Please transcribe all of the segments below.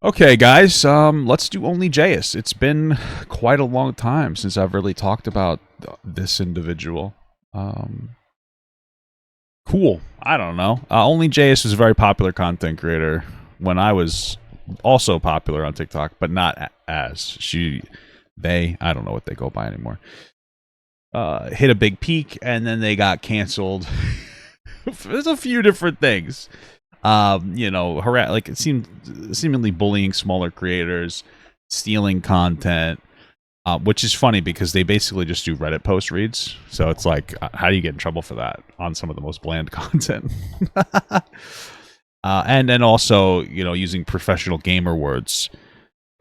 Okay, guys, let's do OnlyJayus. It's been quite a long time since I've really talked about this individual. Cool. I don't know. OnlyJayus was a very popular content creator when I was also popular on TikTok, but not as they. I don't know what they go by anymore. Hit a big peak, and then they got canceled. There's a few different things. Like it seemed seemingly bullying smaller creators, stealing content, which is funny because they basically just do Reddit post reads. So it's like, how do you get in trouble for that on some of the most bland content? And then also, using professional gamer words.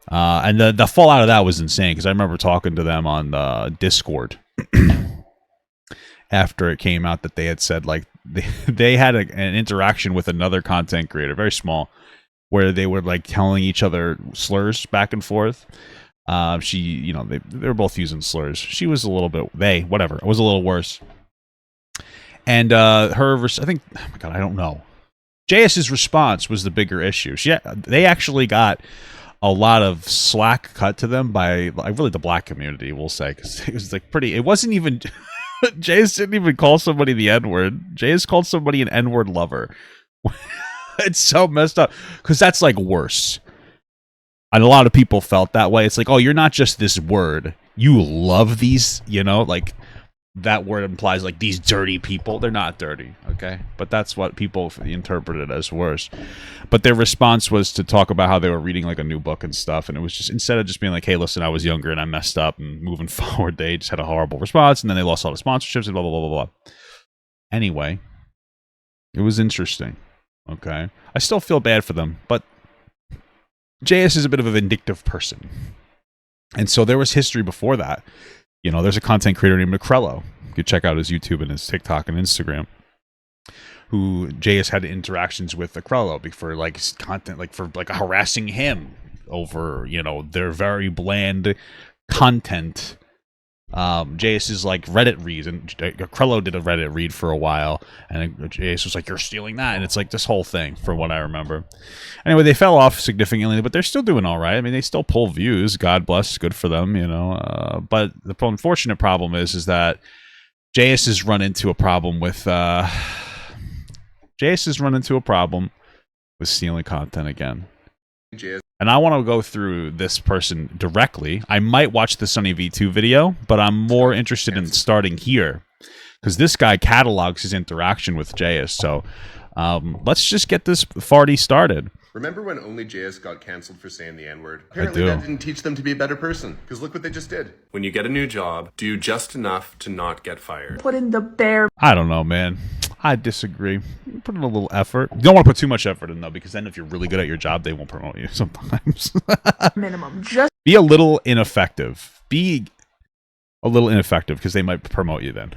And the fallout of that was insane because I remember talking to them on Discord after it came out that they had said like they had an interaction with another content creator, very small, where they were like telling each other slurs back and forth. They were both using slurs. She was a little bit, whatever. It was a little worse. And I think, oh my God, I don't know. JS's response was the bigger issue. They actually got a lot of slack cut to them by like really the black community, we'll say, because it was like pretty. It wasn't even. JS didn't even call somebody the N-word. JS called somebody an N-word lover. It's so messed up because that's like worse. And a lot of people felt that way. It's like, oh, you're not just this word. You love these, like that word implies like these dirty people. They're not dirty, okay? But that's what people interpreted as worse. But their response was to talk about how they were reading like a new book and stuff. And it was just, instead of just being like, hey, listen, I was younger and I messed up and moving forward, they just had a horrible response. And then they lost all the sponsorships and blah, blah, blah, blah, blah. Anyway, it was interesting, okay? I still feel bad for them, but JS is a bit of a vindictive person. And so there was history before that. There's a content creator named Macrello. You could check out his YouTube and his TikTok and Instagram, who JS had interactions with Macrello for like content, like for like harassing him over, their very bland content. JS is like Reddit reads, and Macrello did a Reddit read for a while, and JS was like, "You're stealing that," and it's like this whole thing, from what I remember. Anyway, they fell off significantly, but they're still doing all right. I mean, they still pull views. God bless, good for them, But the unfortunate problem is that JS has run into a problem with stealing content again. And I want to go through this person directly. I might watch the Sunny V2 video, but I'm more interested in starting here because this guy catalogs his interaction with JS. So let's just get this farty started. Remember when OnlyJayus got canceled for saying the N-word? Apparently that didn't teach them to be a better person, because look what they just did. When you get a new job, do just enough to not get fired. Put in the bare... I don't know, man. I disagree. Put in a little effort. You don't want to put too much effort in, though, because then if you're really good at your job, they won't promote you sometimes. minimum. Just be a little ineffective. Be a little ineffective, because they might promote you then.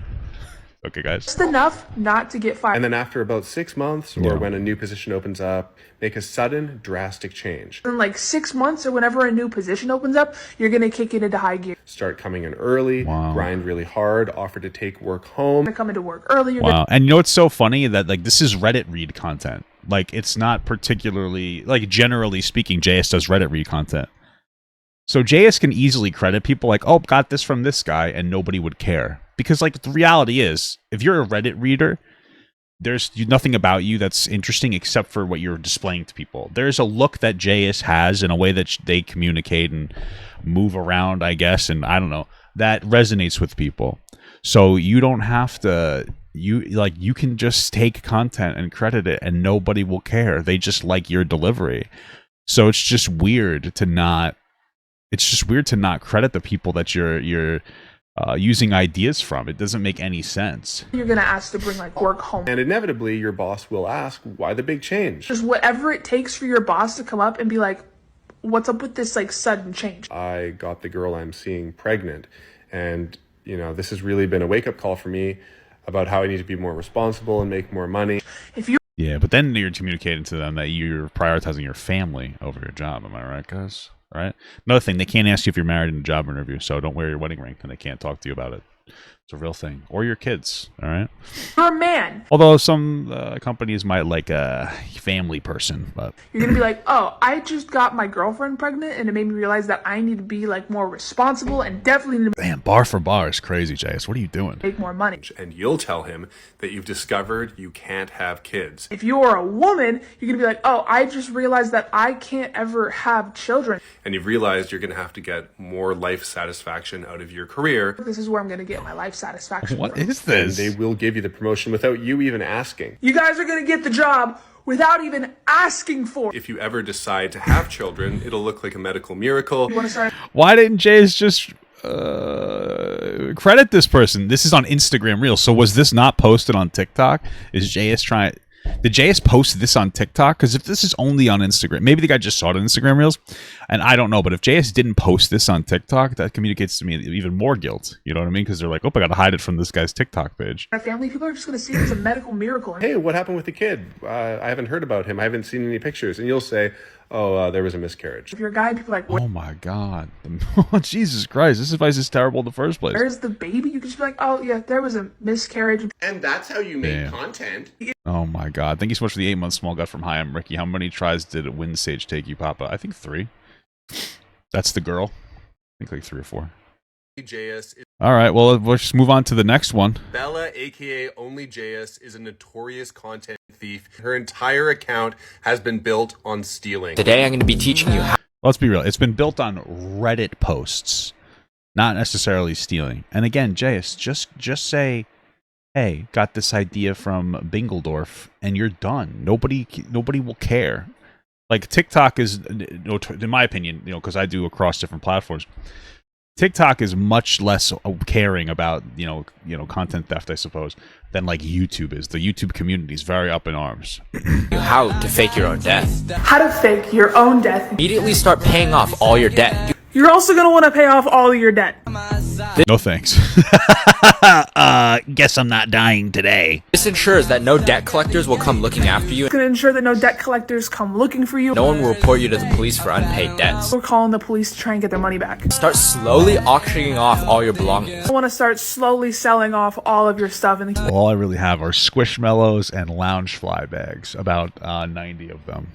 Okay, guys. Just enough not to get fired. And then after about 6 months, or when a new position opens up, make a sudden, drastic change. In like 6 months or whenever a new position opens up, you're going to kick it into high gear. Start coming in early, grind really hard, offer to take work home. You're going to come into work early. And what's so funny that like this is Reddit read content. Like it's not particularly, like generally speaking, JS does Reddit read content. So JS can easily credit people like, oh, got this from this guy, and nobody would care. Because like the reality is, if you're a Reddit reader, there's nothing about you that's interesting except for what you're displaying to people. There's a look that JS has in a way that they communicate and move around, I guess, and I don't know, that resonates with people. So you don't have to, you can just take content and credit it and nobody will care. They just like your delivery. So it's just weird to not credit the people that you're using ideas from. It doesn't make any sense. You're going to ask to bring like work home. And inevitably your boss will ask, why the big change? Just whatever it takes for your boss to come up and be like, what's up with this like sudden change? I got the girl I'm seeing pregnant. And, this has really been a wake-up call for me about how I need to be more responsible and make more money. Yeah, but then you're communicating to them that you're prioritizing your family over your job. Am I right, guys? Right. Another thing, they can't ask you if you're married in a job interview, so don't wear your wedding ring, and they can't talk to you about it. It's a real thing. Or your kids, all right? You're a man. Although some companies might like a family person, but... You're going to be like, oh, I just got my girlfriend pregnant, and it made me realize that I need to be, like, more responsible and definitely need to Damn, bar for bar is crazy, JS. What are you doing? make more money. And you'll tell him that you've discovered you can't have kids. If you're a woman, you're going to be like, oh, I just realized that I can't ever have children. And you've realized you're going to have to get more life satisfaction out of your career. This is where I'm going to get my life satisfaction What from. is this? And they will give you the promotion without you even asking. You guys are going to get the job without even asking for it. If you ever decide to have children, it'll look like a medical miracle. You want to start? Why didn't JS just credit this person? This is on Instagram Reels. So was this not posted on TikTok? Is JS trying... Did JS post this on TikTok? Because if this is only on Instagram, maybe the guy just saw it on Instagram Reels, and I don't know. But if JS didn't post this on TikTok, that communicates to me even more guilt. You know what I mean? Because they're like, oh, I got to hide it from this guy's TikTok page. Our family, people are just going to see it as a medical miracle. Hey, what happened with the kid? I haven't heard about him. I haven't seen any pictures. And you'll say, oh, there was a miscarriage. If you're a guy, people are like, Oh my God. Jesus Christ. This advice is terrible in the first place. where's the baby? You can just be like, oh, yeah, there was a miscarriage. And that's how you make Damn. content. Oh my God. Thank you so much for the 8-month small gut from Hi, I'm Ricky. How many tries did Wind Sage take you, Papa? I think 3. That's the girl. I think like 3 or 4. OnlyJayus is All right. Well, let's just move on to the next one. Bella, aka OnlyJayus, is a notorious content thief. Her entire account has been built on stealing. Today I'm going to be teaching you how Let's be real. It's been built on Reddit posts, not necessarily stealing. And again, JS, just say, hey, got this idea from Bingledorf, and you're done. Nobody will care. Like TikTok is, in my opinion, because I do across different platforms, TikTok is much less caring about content theft, I suppose, than like YouTube is. The YouTube community is very up in arms. how to fake your own death. How to fake your own death. Immediately start paying off all your debt. You're also going to want to pay off all of your debt. No thanks. Guess I'm not dying today. This ensures that no debt collectors will come looking after you. It's going to ensure that no debt collectors come looking for you. No one will report you to the police for unpaid debts. We're calling the police to try and get their money back. Start slowly auctioning off all your belongings. I want to start slowly selling off all of your stuff in the All I really have are Squishmallows and Loungefly bags, about 90 of them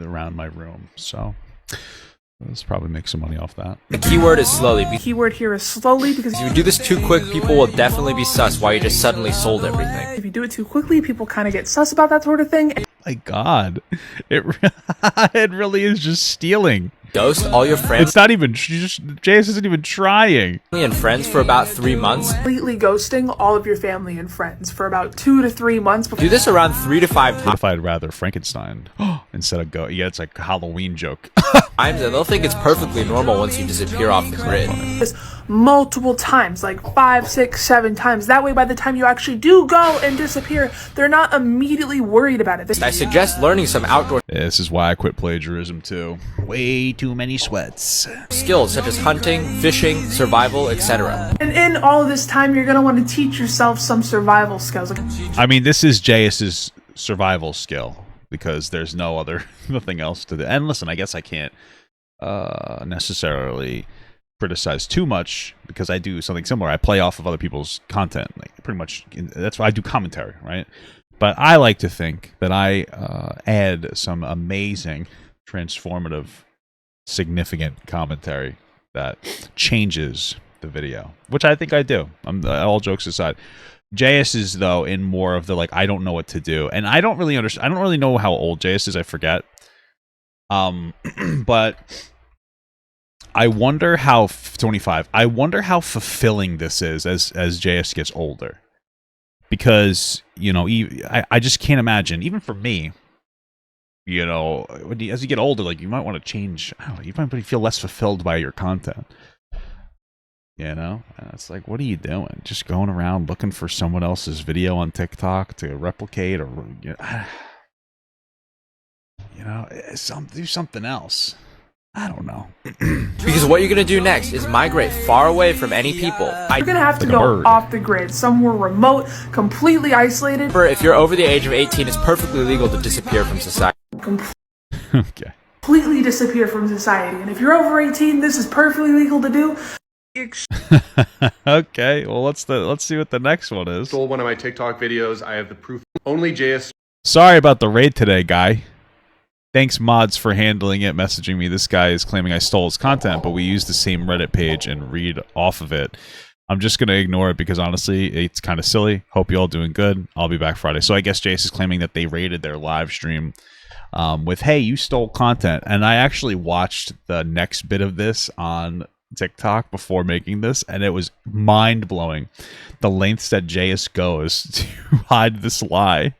around my room. So let's probably make some money off that. The keyword is slowly. The keyword here is slowly, because If you do this too quick, people will definitely be sus why you just suddenly sold everything. if you do it too quickly, people kind of get sus about that sort of thing. My God, it really is just stealing. Ghost all your friends It's not even. Jace isn't even trying. and friends for about 3 months. Completely ghosting all of your family and friends for about 2 to 3 months before. Do this around 3 to 5 What times, if I'd rather Frankenstein instead of go? Yeah, it's like a Halloween joke. and they'll think it's perfectly normal once you disappear off the grid. this multiple times, like 5, 6, 7 times. That way, by the time you actually do go and disappear, they're not immediately worried about it. I suggest learning some outdoor This is why I quit plagiarism too. Way too many sweats. skills such as hunting, fishing, survival, etc. And in all of this time, you're going to want to teach yourself some survival skills. Like, I mean, this is JS's survival skill because there's nothing else to do. And listen, I guess I can't necessarily criticize too much because I do something similar. I play off of other people's content, like pretty much. That's why I do commentary, right? But I like to think that I add some amazing, transformative, significant commentary that changes the video, which I think I do. All jokes aside. JS is though in more of the like I don't know what to do, and I don't really understand. I don't really know how old JS is. I forget. But I wonder how 25. I wonder how fulfilling this is as JS gets older, because I just can't imagine. Even for me, as you get older, like you might want to change. I don't know. You might feel less fulfilled by your content. And it's like, what are you doing? Just going around looking for someone else's video on TikTok to replicate, or do something else. I don't know. Because what you're going to do next is migrate far away from any people. you're going to have to Like a go bird. off the grid, somewhere remote, completely isolated. If you're over the age of 18, it's perfectly legal to disappear from society. Okay. Completely disappear from society. And if you're over 18, this is perfectly legal to do. Okay, well let's see what the next one is. Stole one of my TikTok videos. I have the proof. OnlyJayus. Sorry about the raid today, guy. Thanks, mods, for handling it, messaging me. This guy is claiming I stole his content, but we used the same Reddit page and read off of it. I'm just going to ignore it because, honestly, it's kind of silly. Hope you all doing good. I'll be back Friday. So I guess Jace is claiming that they raided their live stream with, hey, you stole content. And I actually watched the next bit of this on TikTok before making this, and it was mind-blowing. The lengths that Jace goes to hide this lie.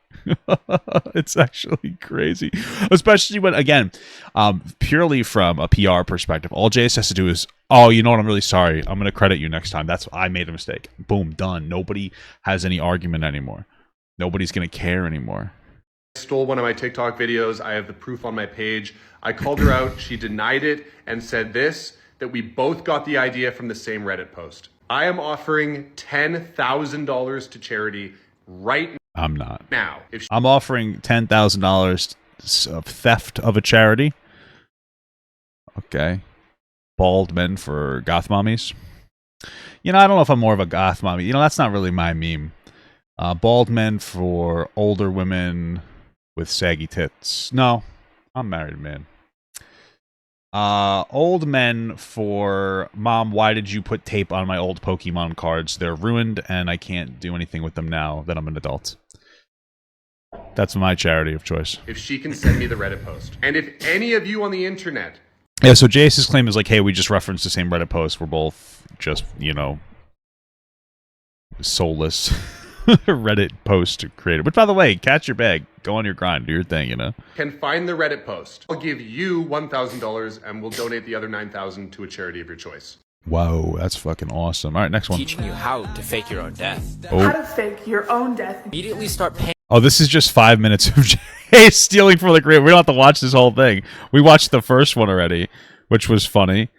It's actually crazy, especially when, again, purely from a PR perspective, all Jace has to do is, oh, you know what, I'm really sorry, I'm gonna credit you next time, I made a mistake, boom, done. Nobody has any argument anymore. Nobody's gonna care anymore. I stole one of my TikTok videos. I have the proof on my page. I called her out. She denied it and said that we both got the idea from the same Reddit post. I am offering $10,000 to charity right now. I'm not. Now, I'm offering $10,000 of theft of a charity. Okay. Bald men for goth mommies. You know, I don't know if I'm more of a goth mommy. You know, that's not really my meme. Bald men for older women with saggy tits. No, I'm married, man. Old men for, Mom, why did you put tape on my old Pokemon cards? They're ruined and I can't do anything with them now that I'm an adult. That's my charity of choice. If she can send me the Reddit post. And if any of you on the internet... Yeah, so Jace's claim is like, hey, we just referenced the same Reddit post. We're both just, you know, soulless Reddit post creator. But by the way, catch your bag. Go on your grind. Do your thing, you know. Can find the Reddit post. I'll give you $1,000 and we'll donate the other $9,000 to a charity of your choice. Whoa, that's fucking awesome. All right, next one. Teaching you how to fake your own death. How to fake your own death. Immediately start paying. Oh, this is just 5 minutes of Jay stealing from the creator. We don't have to watch this whole thing. We watched the first one already, which was funny.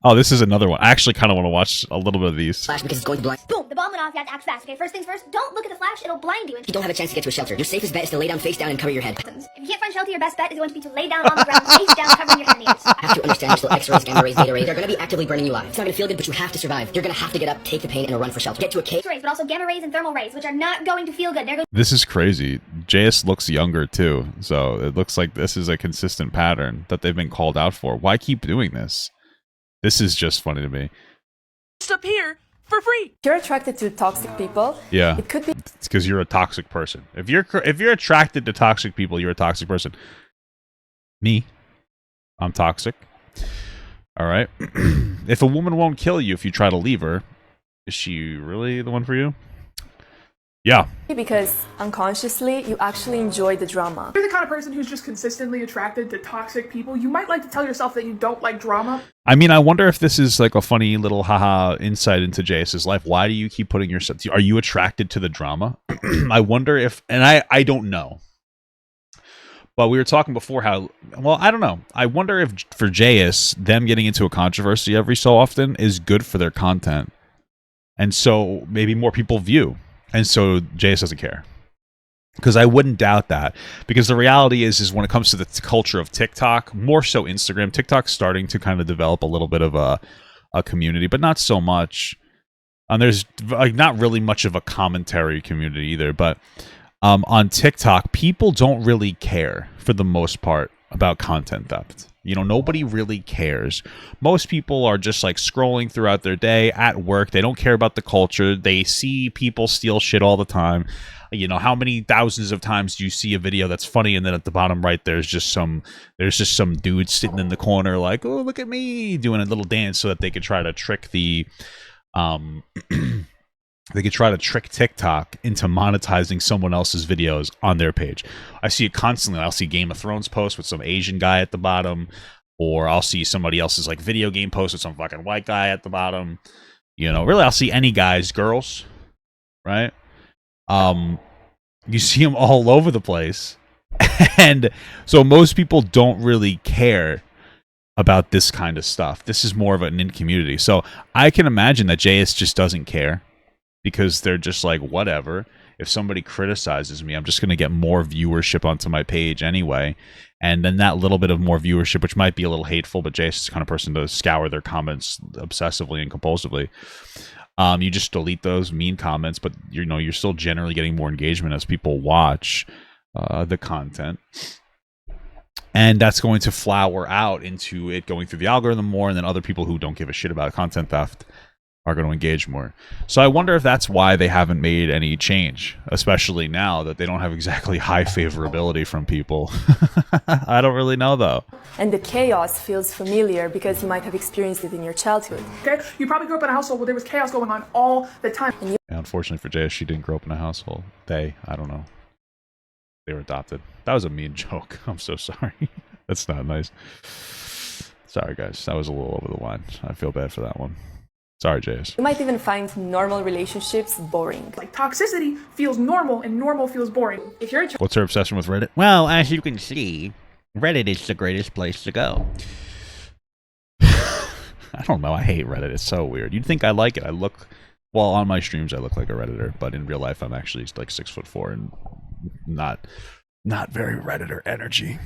Oh, this is another one. I actually kind of want to watch a little bit of these. Flash because it's going to blind. Boom, the bomb went off, you have to act fast, okay? First things first, don't look at the flash, it'll blind you. You don't have a chance to get to a shelter. Your safest bet is to lay down face down and cover your head. If you can't find shelter, your best bet is going to be to lay down on the ground, face down, covering your head and ears. You have to understand there's still X-rays, gamma rays, beta rays. They're going to be actively burning you alive. It's not going to feel good, but you have to survive. You're going to have to get up, take the pain, and run for shelter. Get to a cave. X-rays, but also gamma rays and thermal rays, which are not going to feel good. They're going This is crazy. JS looks younger too, so it looks like this is a consistent pattern that they've been called out for. Why keep doing this? This is just funny to me. Appear for free. If you're attracted to toxic people, Yeah, it could be it's because you're a toxic person. If you're attracted to toxic people, you're a toxic person. Me, I'm toxic. All right. If a woman won't kill you if you try to leave her, is she really the one for you? Yeah. because unconsciously you actually enjoy the drama. If you're the kind of person who's just consistently attracted to toxic people, you might like to tell yourself that you don't like drama. I mean, I wonder if this is like a funny little haha insight into JS's life. Why do you keep putting yourself... Are you attracted to the drama? I wonder if... And I don't know. But we were talking before how... Well, I don't know. I wonder if for JS, them getting into a controversy every so often is good for their content. And so maybe more people view. And so JS doesn't care. Because I wouldn't doubt that. Because the reality is when it comes to the culture of TikTok, more so Instagram, TikTok's starting to kind of develop a little bit of a community, but not so much. And there's like not really much of a commentary community either. But on TikTok, people don't really care for the most part about content theft. You know, nobody really cares. Most people are just like scrolling throughout their day at work. They don't care about the culture. They see people steal shit all the time. You know, how many thousands of times do you see a video that's funny and then at the bottom right there's just some dude sitting in the corner like, oh, look at me, doing a little dance so that they could try to trick the they could try to trick TikTok into monetizing someone else's videos on their page. I see it constantly. I'll see Game of Thrones posts with some Asian guy at the bottom, or I'll see somebody else's like video game post with some fucking white guy at the bottom. You know, really, I'll see any guys, girls, right? You see them all over the place. And so most people don't really care about this kind of stuff. This is more of an in community. So I can imagine that JS just doesn't care. Because they're just like, whatever. If somebody criticizes me, I'm just going to get more viewership onto my page anyway. And then that little bit of more viewership, which might be a little hateful, but Jayus is the kind of person to scour their comments obsessively and compulsively. You just delete those mean comments, but you're still generally getting more engagement as people watch the content. And that's going to flower out into it going through the algorithm more, and then other people who don't give a shit about content theft are going to engage more. So I wonder if that's why they haven't made any change, especially now that they don't have exactly high favorability from people. I don't really know, though. And the chaos feels familiar because you might have experienced it in your childhood. Okay? You probably grew up in a household where there was chaos going on all the time. And unfortunately for Jayus, she didn't grow up in a household. I don't know. They were adopted. That was a mean joke. I'm so sorry. That's not nice. Sorry, guys. That was a little over the line. I feel bad for that one. Sorry, Jayus. You might even find normal relationships boring. Like, toxicity feels normal and normal feels boring. If you're What's her obsession with Reddit? Well, as you can see, Reddit is the greatest place to go. I don't know. I hate Reddit. It's so weird. You'd think I like it. Well, on my streams, I look like a Redditor, but in real life, I'm actually like 6'4" and not very Redditor energy.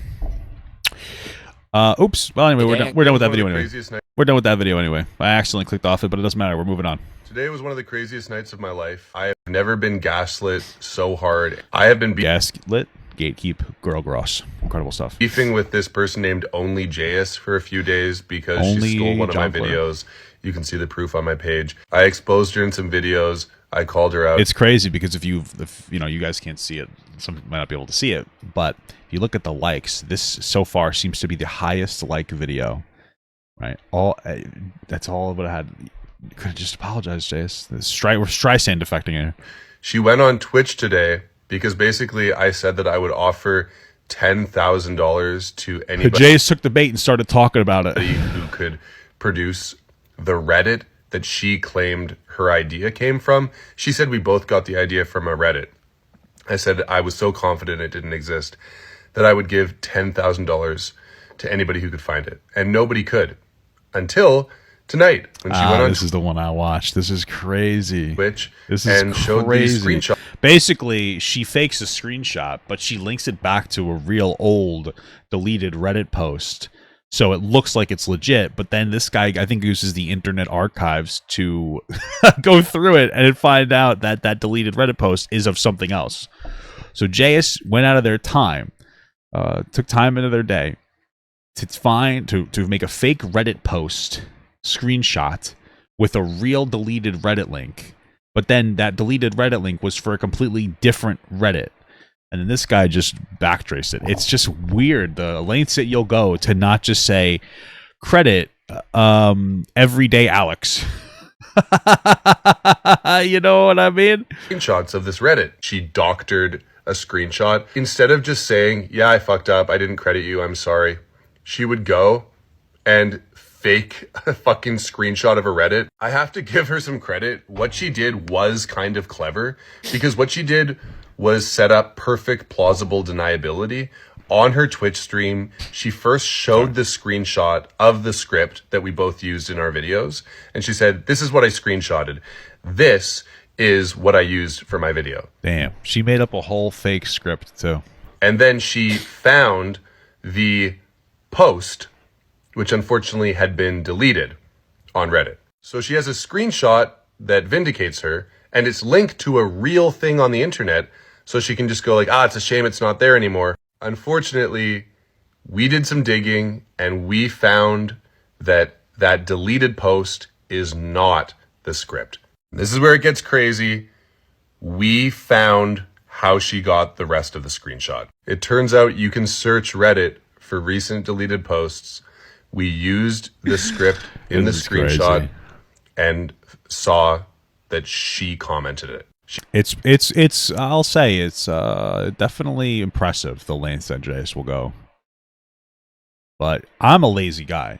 Oops. Well, anyway, we're done with that video anyway. We're done with that video anyway. I accidentally clicked off it, but it doesn't matter. We're moving on. Today was one of the craziest nights of my life. I have never been gaslit so hard. I have been Gaslit, gatekeep, girl gross. Incredible stuff. beefing with this person named OnlyJayus for a few days because she stole one of my videos. You can see the proof on my page. I exposed her in some videos. I called her out. It's crazy because if you guys can't see it, some might not be able to see it, but if you look at the likes, this so far seems to be the highest like video, right? That's all what I had. You could have just apologized, Jayus. We're Streisand defecting here. She went on Twitch today because basically I said that I would offer $10,000 to anybody Jayus took the bait and started talking about it. who could produce the Reddit that she claimed her idea came from. She said we both got the idea from a Reddit. I said I was so confident it didn't exist that I would give $10,000 to anybody who could find it. And nobody could until tonight when she went on This is the one I watched. This is crazy. Twitch This is and showed crazy. these screenshots. Basically, she fakes a screenshot, but she links it back to a real old deleted Reddit post. So it looks like it's legit, but then this guy, I think, uses the Internet Archives to go through it and find out that that deleted Reddit post is of something else. So Jayus went out of their time, took time into their day to make a fake Reddit post screenshot with a real deleted Reddit link, but then that deleted Reddit link was for a completely different Reddit. And then this guy just backtraced it. It's just weird, the lengths that you'll go to not just say, credit, everyday Alex. You know what I mean? Screenshots of this Reddit. She doctored a screenshot. Instead of just saying, yeah, I fucked up, I didn't credit you, I'm sorry, she would go and fake a fucking screenshot of a Reddit. I have to give her some credit. What she did was kind of clever, because what she did was set up perfect plausible deniability. On her Twitch stream, she first showed the screenshot of the script that we both used in our videos, and she said, this is what I screenshotted. This is what I used for my video. Damn, she made up a whole fake script too. And then she found the post, which unfortunately had been deleted on Reddit. So she has a screenshot that vindicates her, and it's linked to a real thing on the internet, so she can just go like, it's a shame it's not there anymore. Unfortunately, we did some digging, and we found that that deleted post is not the script. This is where it gets crazy. We found how she got the rest of the screenshot. It turns out you can search Reddit for recent deleted posts. We used the script in the screenshot crazy. And saw that she commented it. It's I'll say it's definitely impressive the lengths that Jayus will go. But I'm a lazy guy.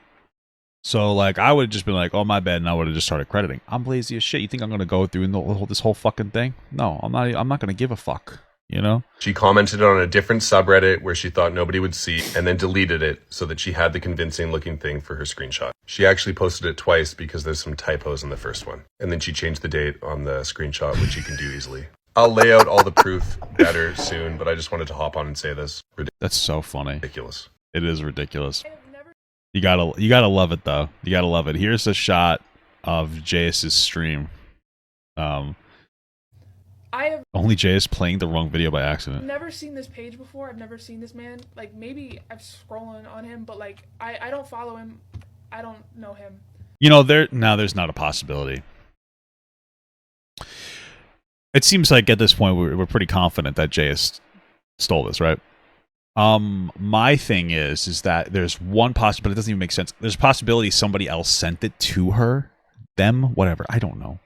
So like I would have just been like, oh my bad, and I would have just started crediting. I'm lazy as shit. You think I'm gonna go through this whole fucking thing? No, I'm not gonna give a fuck. You know? She commented on a different subreddit where she thought nobody would see, and then deleted it so that she had the convincing looking thing for her screenshot. She actually posted it twice because there's some typos in the first one. And then she changed the date on the screenshot, which you can do easily. I'll lay out all the proof better soon, but I just wanted to hop on and say this. That's so funny. Ridiculous. It is ridiculous. You gotta love it though. You gotta love it. Here's a shot of JS's stream. I have OnlyJayus playing the wrong video by accident. never seen this page before. I've never seen this man. Like, maybe I've scrolling on him, but like I don't follow him. I don't know him. You know, there's not a possibility. It seems like at this point we're pretty confident that JS stole this, right? My thing is that there's one possibility. It doesn't even make sense. There's a possibility somebody else sent it to her, them, whatever. I don't know.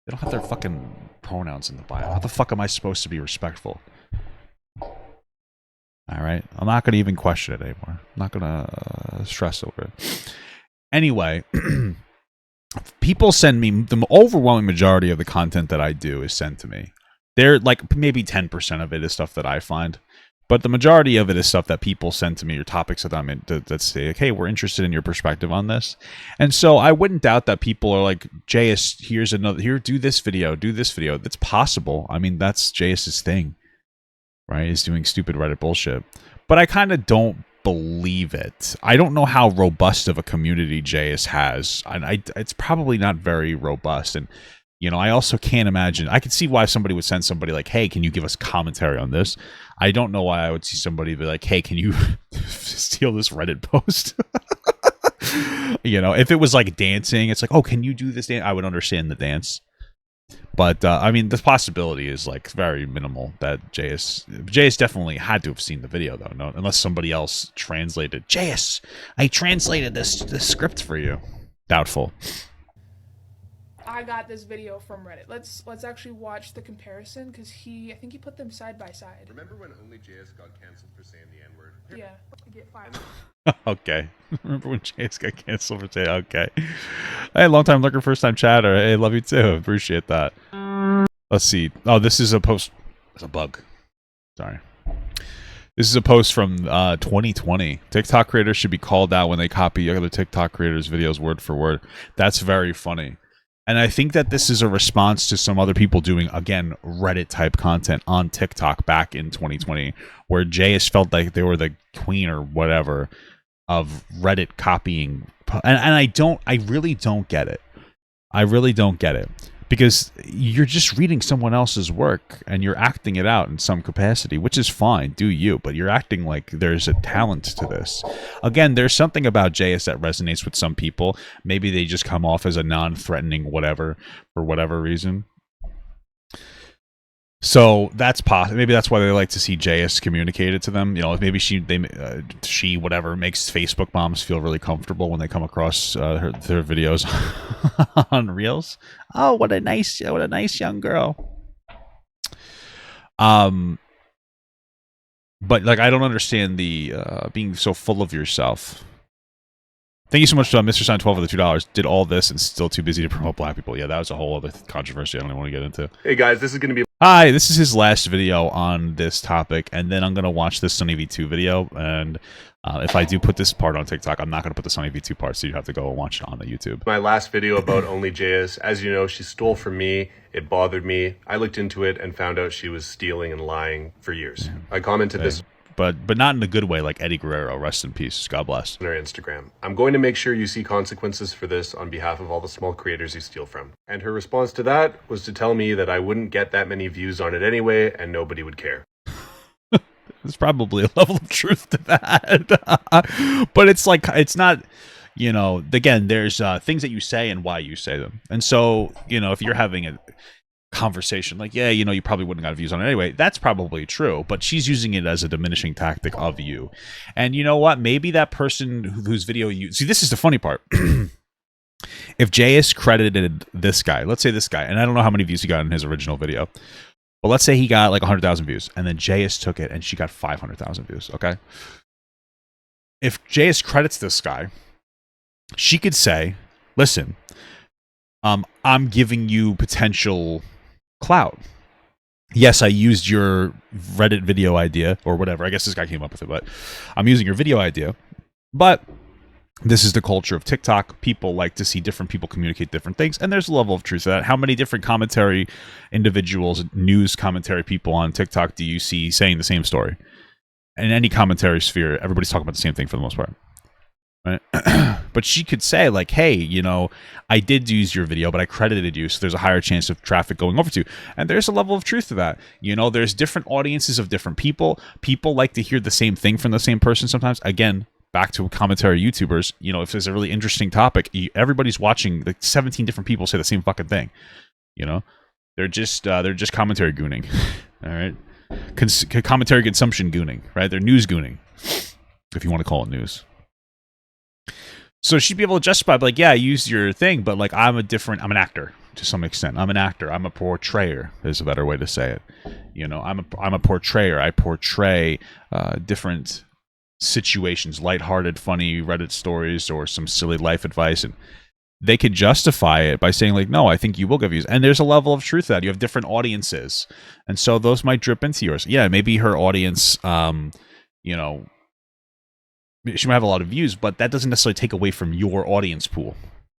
They don't have their fucking pronouns in the bio. How the fuck am I supposed to be respectful? All right, I'm not gonna even question it anymore. I'm not gonna stress over it. Anyway. People send me, the overwhelming majority of the content that I do is sent to me. They're like, maybe 10% of it is stuff that I find, but the majority of it is stuff that people send to me, or topics that I'm in, that say, like, hey, we're interested in your perspective on this. And so I wouldn't doubt that people are like, JS, do this video. That's possible. I mean, that's JS's thing, right? Is doing stupid Reddit bullshit. But I kind of don't believe it. I don't know how robust of a community JS has, and it's probably not very robust. And you know, I also can't imagine. I could see why somebody would send somebody like, "Hey, can you give us commentary on this?" I don't know why I would see somebody be like, "Hey, can you steal this Reddit post?" You know, if it was like dancing, it's like, "Oh, can you do this dance?" I would understand the dance. But I mean, the possibility is like very minimal that JS definitely had to have seen the video though, no, unless somebody else translated. JS, I translated this script for you. Doubtful. I got this video from Reddit. Let's actually watch the comparison, because I think he put them side by side. Remember when OnlyJayus got canceled for saying the N-word? Yeah, get fired. Okay. Remember when JS got canceled for saying, okay. Hey, long time lurker, first time chatter. Hey, love you too. Appreciate that. Let's see. Oh, this is a post. It's a bug. Sorry. This is a post from 2020. TikTok creators should be called out when they copy other TikTok creators' videos word for word. That's very funny. And I think that this is a response to some other people doing, again, Reddit-type content on TikTok back in 2020, where JS felt like they were the queen or whatever of Reddit copying. And I really don't get it. I really don't get it. Because you're just reading someone else's work and you're acting it out in some capacity, which is fine, do you, but you're acting like there's a talent to this. Again, there's something about JS that resonates with some people. Maybe they just come off as a non-threatening whatever for whatever reason. So that's possible. Maybe that's why they like to see JS communicated to them. You know, maybe she whatever makes Facebook moms feel really comfortable when they come across their videos on Reels. Oh, what a nice young girl. But like, I don't understand the being so full of yourself. Thank you so much, Mr. Sign 12 for the $2. Did all this and still too busy to promote black people. Yeah, that was a whole other controversy I don't even want to get into. Hey guys, this is going to be... Hi, this is his last video on this topic, and then I'm going to watch this Sunny V2 video, and if I do put this part on TikTok, I'm not going to put the Sunny V2 part, so you have to go and watch it on the YouTube. My last video about OnlyJayus. As you know, she stole from me. It bothered me. I looked into it and found out she was stealing and lying for years. I commented this... But not in a good way, like Eddie Guerrero. Rest in peace. God bless. On our Instagram. I'm going to make sure you see consequences for this on behalf of all the small creators you steal from. And her response to that was to tell me that I wouldn't get that many views on it anyway, and nobody would care. There's probably a level of truth to that. But it's like, it's not, you know, again, there's things that you say and why you say them. And so, you know, if you're having a conversation like, yeah, you know, you probably wouldn't have views on it anyway, that's probably true, but she's using it as a diminishing tactic of you. And you know what, maybe that person whose video you see, this is the funny part. If JS credited this guy, let's say this guy, and I don't know how many views he got in his original video, but let's say he got like 100,000 views, and then JS took it and she got 500,000 views. Okay, if JS credits this guy, she could say, listen, I'm giving you potential clout. Yes, I used your Reddit video idea or whatever. I guess this guy came up with it, but I'm using your video idea. But this is the culture of TikTok. People like to see different people communicate different things, and there's a level of truth to that. How many different commentary individuals, news commentary people on TikTok do you see saying the same story? In any commentary sphere, everybody's talking about the same thing for the most part. Right? But she could say, like, hey, you know, I did use your video, but I credited you, so there's a higher chance of traffic going over to you. And there's a level of truth to that. You know, there's different audiences of different people. People like to hear the same thing from the same person sometimes. Again, back to commentary YouTubers, you know, if there's a really interesting topic, everybody's watching like 17 different people say the same fucking thing. You know, they're just commentary gooning. All right, commentary consumption gooning, right? They're news gooning, if you want to call it news. So she'd be able to justify, like, yeah, I used your thing, but like I'm an actor to some extent. I'm an actor. I'm a portrayer. Is a better way to say it. You know, I'm a portrayer. I portray different situations, lighthearted, funny Reddit stories, or some silly life advice, and they could justify it by saying, like, no, I think you will get views. And there's a level of truth to that. You have different audiences, and so those might drip into yours. Yeah, maybe her audience, you know, she might have a lot of views, but that doesn't necessarily take away from your audience pool,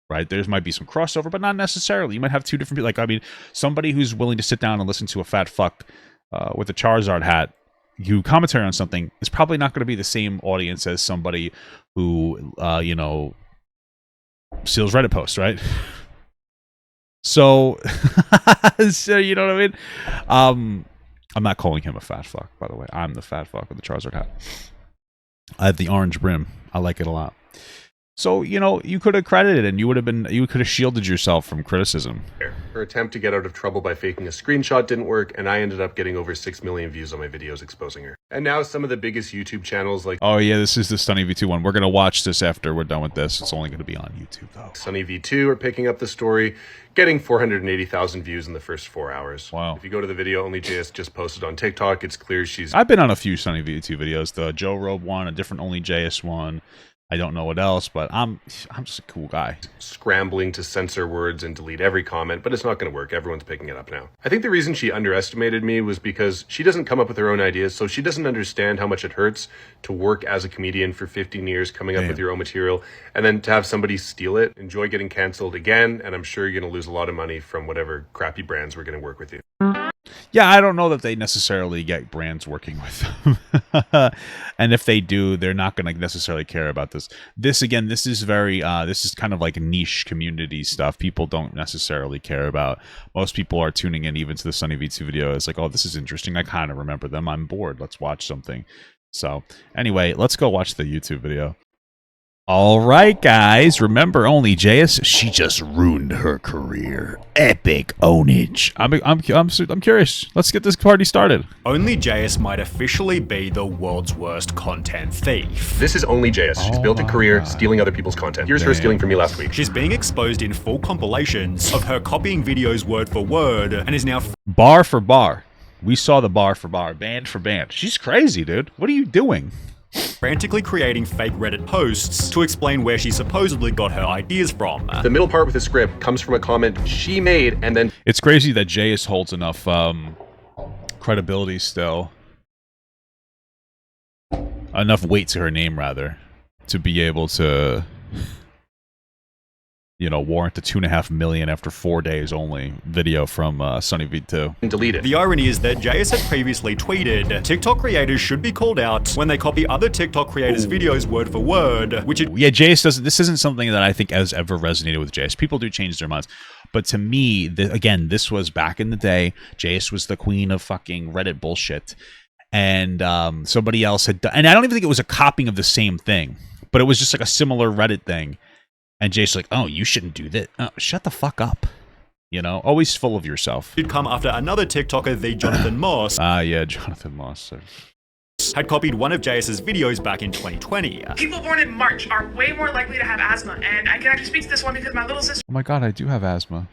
right? There might be some crossover, but not necessarily. You might have two different people. Like, I mean, somebody who's willing to sit down and listen to a fat fuck with a Charizard hat, you commentary on something, is probably not going to be the same audience as somebody who, you know, steals Reddit posts, right? So, so you know what I mean? I'm not calling him a fat fuck, by the way. I'm the fat fuck with the Charizard hat. I have the orange brim. I like it a lot. So, you know, you could have credited and you could have shielded yourself from criticism. Her attempt to get out of trouble by faking a screenshot didn't work, and I ended up getting over 6 million views on my videos exposing her. And now some of the biggest YouTube channels like... Oh yeah, this is the Sunny V2 one. We're going to watch this after we're done with this. It's only going to be on YouTube, though. Sunny V2 are picking up the story, getting 480,000 views in the first 4 hours. Wow. If you go to the video OnlyJayus just posted on TikTok, it's clear she's... I've been on a few Sunny V2 videos. The Joe Robe one, a different OnlyJayus one. I don't know what else, but I'm just a cool guy. Scrambling to censor words and delete every comment, but it's not going to work. Everyone's picking it up now. I think the reason she underestimated me was because she doesn't come up with her own ideas, so she doesn't understand how much it hurts to work as a comedian for 15 years, coming up with your own material, and then to have somebody steal it, enjoy getting canceled again, and I'm sure you're going to lose a lot of money from whatever crappy brands were going to work with you. Yeah, I don't know that they necessarily get brands working with them. And if they do, they're not going to necessarily care about this. This is very, this is kind of like niche community stuff. People don't necessarily care about. Most people are tuning in even to the Sunny V2 video. It's like, oh, this is interesting. I kind of remember them. I'm bored. Let's watch something. So anyway, let's go watch the YouTube video. All right, guys. Remember OnlyJayus? She just ruined her career. Epic ownage. I'm curious. Let's get this party started. OnlyJayus might officially be the world's worst content thief. This is OnlyJayus. She's built a career stealing other people's content. Here's her stealing from me last week. She's being exposed in full compilations of her copying videos word for word and is now bar for bar. We saw the bar for bar, band for band. She's crazy, dude. What are you doing? frantically creating fake Reddit posts to explain where she supposedly got her ideas from. The middle part with the script comes from a comment she made, and then... It's crazy that Jayus holds enough credibility still. Enough weight to her name, rather, to be able to... you know, warrant the 2.5 million after 4 days only video from Sunny V2. Delete it. The irony is that Jayus had previously tweeted, TikTok creators should be called out when they copy other TikTok creators' videos word for word, which it... Yeah, Jayus doesn't... This isn't something that I think has ever resonated with Jayus. People do change their minds. But to me, again, this was back in the day. Jayus was the queen of fucking Reddit bullshit. And somebody else had done... And I don't even think it was a copying of the same thing. But it was just like a similar Reddit thing. And Jay's like, oh, you shouldn't do that. Oh, shut the fuck up. You know, always full of yourself. It'd come after another TikToker, the Jonathan Moss. Yeah, Jonathan Moss. Had copied one of Jayus's videos back in 2020. People born in March are way more likely to have asthma, and I can actually speak to this one because my little sister... Oh my god, I do have asthma.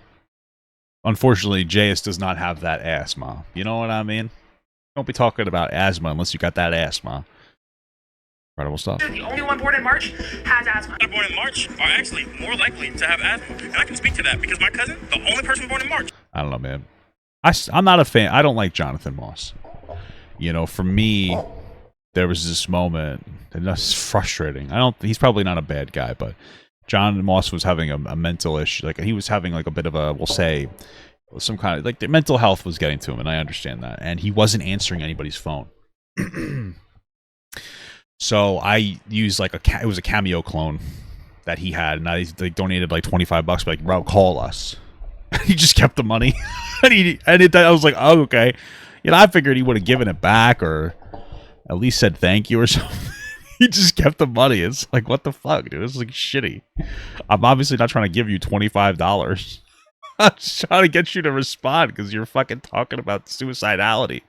Unfortunately, Jayus does not have that asthma. You know what I mean? Don't be talking about asthma unless you got that asthma. Incredible stuff. The only one born in March has asthma. People born in March are actually more likely to have asthma. And I can speak to that because my cousin, the only person born in March. I don't know, man. I'm not a fan. I don't like Jonathan Moss. You know, for me, there was this moment, and that's frustrating. He's probably not a bad guy, but John Moss was having a mental issue. Like, he was having like a bit of a, we'll say, some kind of, like, the mental health was getting to him, and I understand that. And he wasn't answering anybody's phone. So I used like it was a Cameo clone that he had, and they donated like $25, like, bro, call us. He just kept the money. I was like, oh, okay. You know, I figured he would have given it back or at least said thank you or something. He just kept the money. It's like, what the fuck, dude? It's like shitty. I'm obviously not trying to give you $25. I'm just trying to get you to respond because you're fucking talking about suicidality.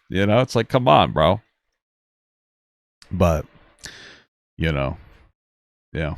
You know, it's like, come on, bro. But, you know, yeah.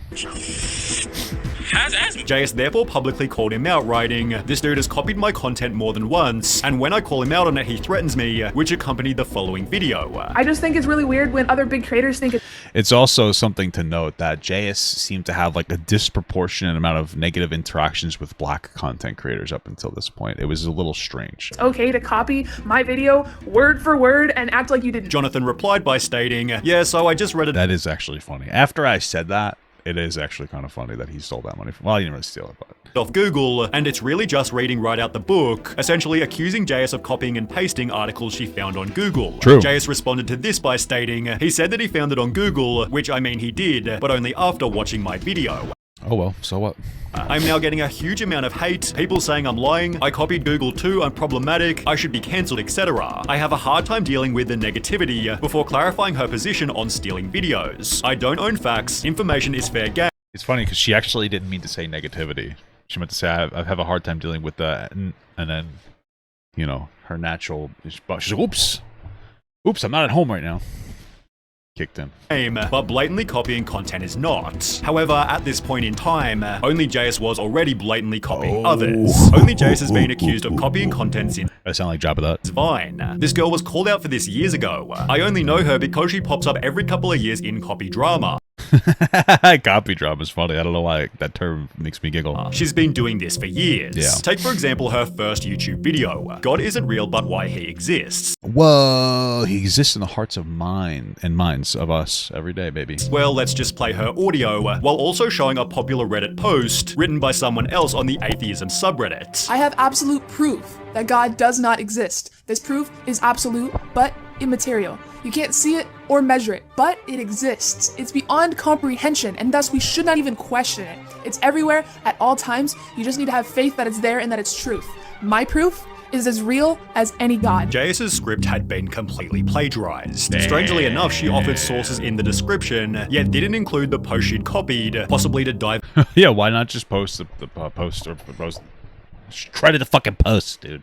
Has asthma. JS therefore publicly called him out, writing, "This dude has copied my content more than once, and when I call him out on it, he threatens me," which accompanied the following video. I just think it's really weird when other big creators think it's also something to note that JS seemed to have like a disproportionate amount of negative interactions with black content creators up until this point. It was a little strange. it's okay to copy my video word for word and act like you didn't. Jonathan replied by stating, "Yeah, so I just read it." That is actually funny. After I said that, it is actually kind of funny that he stole that money from. Well, he didn't really steal it, but off Google, and it's really just reading right out the book, essentially accusing JS of copying and pasting articles she found on Google. True. JS responded to this by stating, "He said that he found it on Google, which I mean he did, but only after watching my video. Oh well, so what? I'm now getting a huge amount of hate, people saying I'm lying, I copied Google too, I'm problematic, I should be cancelled, etc. I have a hard time dealing with the negativity," before clarifying her position on stealing videos. "I don't own facts, information is fair game." It's funny because she actually didn't mean to say negativity. She meant to say I have a hard time dealing with that, and then, you know, her natural. She's like, oops, I'm not at home right now. Kicked in. But blatantly copying content is not. However, at this point in time, OnlyJayus was already blatantly copying others. OnlyJayus has been accused of copying content since I sound like Jabba the Hutt. Vine. This girl was called out for this years ago. I only know her because she pops up every couple of years in copy drama. Copy drama is funny. I don't know why that term makes me giggle. She's been doing this for years. Yeah. Take, for example, her first YouTube video, "God Isn't Real But Why He Exists." Whoa, he exists in the hearts of minds of us every day, baby. Well, let's just play her audio, while also showing a popular Reddit post written by someone else on the atheism subreddit. I have absolute proof that God does not exist. This proof is absolute, but immaterial. You can't see it or measure it, but it exists. It's beyond comprehension, and thus we should not even question it. It's everywhere, at all times. You just need to have faith that it's there and that it's truth. My proof is as real as any god. JS's script had been completely plagiarized. Strangely enough, she offered sources in the description, yet didn't include the post she'd copied, possibly to dive. Yeah, why not just post the post or post? Try to the fucking post, dude.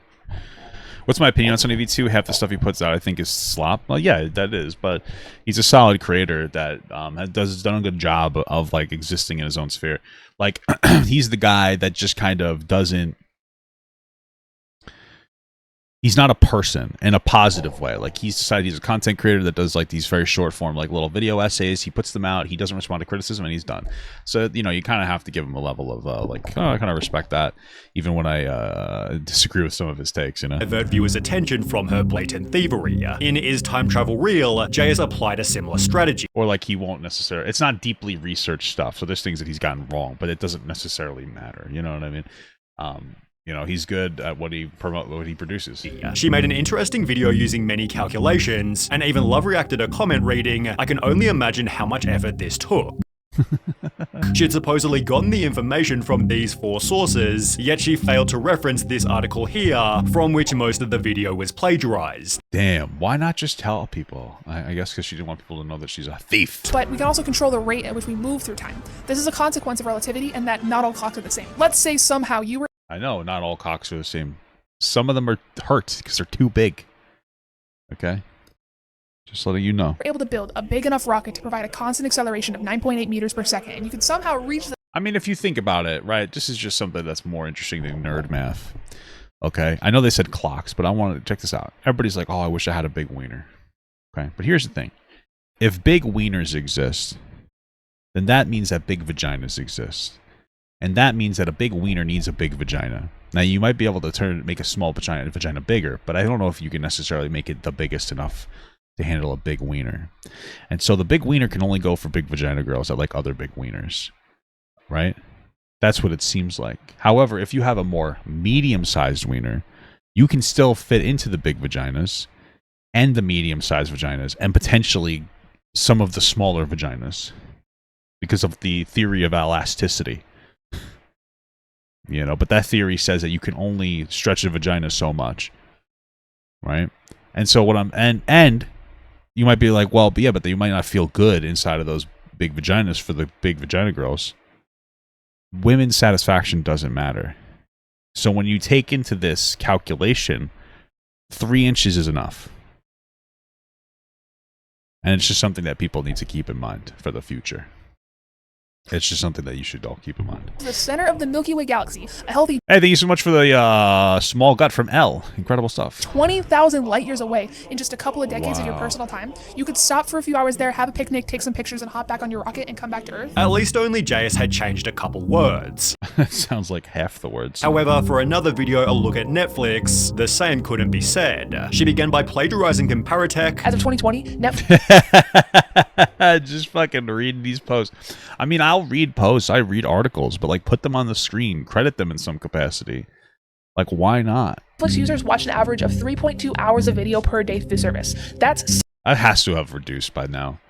What's my opinion on Sonny V2? Half the stuff he puts out, I think, is slop. Well, yeah, that is, but he's a solid creator that has done a good job of like existing in his own sphere. Like, he's the guy that just kind of doesn't. He's not a person in a positive way. Like, he's decided he's a content creator that does like these very short form, like little video essays. He puts them out. He doesn't respond to criticism, and he's done. So, you know, you kind of have to give him a level of like, oh, I kind of respect that, even when I disagree with some of his takes. You know, divert viewers' attention from her blatant thievery. In Is Time Travel Real, JS applied a similar strategy. Or like he won't necessarily. It's not deeply researched stuff. So there's things that he's gotten wrong, but it doesn't necessarily matter. You know what I mean? You know, he's good at what he produces. She made an interesting video using many calculations, and even Love reacted a comment reading, "I can only imagine how much effort this took." She'd supposedly gotten the information from these 4 sources, yet she failed to reference this article here, from which most of the video was plagiarized. Damn, why not just tell people? I guess because she didn't want people to know that she's a thief. But we can also control the rate at which we move through time. This is a consequence of relativity and that not all clocks are the same. Let's say somehow you were I know, not all cocks are the same. Some of them are hurt because they're too big. Okay? Just letting you know. able to build a big enough rocket to provide a constant acceleration of 9.8 meters per second, and you could somehow reach the... I mean, if you think about it, right, this is just something that's more interesting than nerd math. Okay? I know they said clocks, but I want to check this out. Everybody's like, oh, I wish I had a big wiener. Okay? But here's the thing. If big wieners exist, then that means that big vaginas exist. And that means that a big wiener needs a big vagina. Now, you might be able to make a small vagina bigger, but I don't know if you can necessarily make it the biggest enough to handle a big wiener. And so the big wiener can only go for big vagina girls that like other big wieners, right? That's what it seems like. However, if you have a more medium-sized wiener, you can still fit into the big vaginas and the medium-sized vaginas and potentially some of the smaller vaginas because of the theory of elasticity. You know, but that theory says that you can only stretch a vagina so much, right? And so what and you might be like, well, yeah, but you might not feel good inside of those big vaginas for the big vagina girls. Women's satisfaction doesn't matter. So when you take into this calculation, 3 inches is enough. And it's just something that people need to keep in mind for the future. It's just something that you should all keep in mind. The center of the Milky Way galaxy, a healthy Hey, thank you so much for the small gut from L. Incredible stuff. 20,000 light years away in just a couple of decades of your personal time. You could stop for a few hours there, have a picnic, take some pictures, and hop back on your rocket and come back to Earth. At least OnlyJayus had changed a couple words. That sounds like half the words. However, for another video, a look at Netflix, the same couldn't be said. She began by plagiarizing Comparitech. As of 2020, Netflix just fucking reading these posts. I mean, I'll read posts, I read articles, but like put them on the screen, credit them in some capacity. Like, why not? users watch an average of 3.2 hours of video per day through the service. That has to have reduced by now.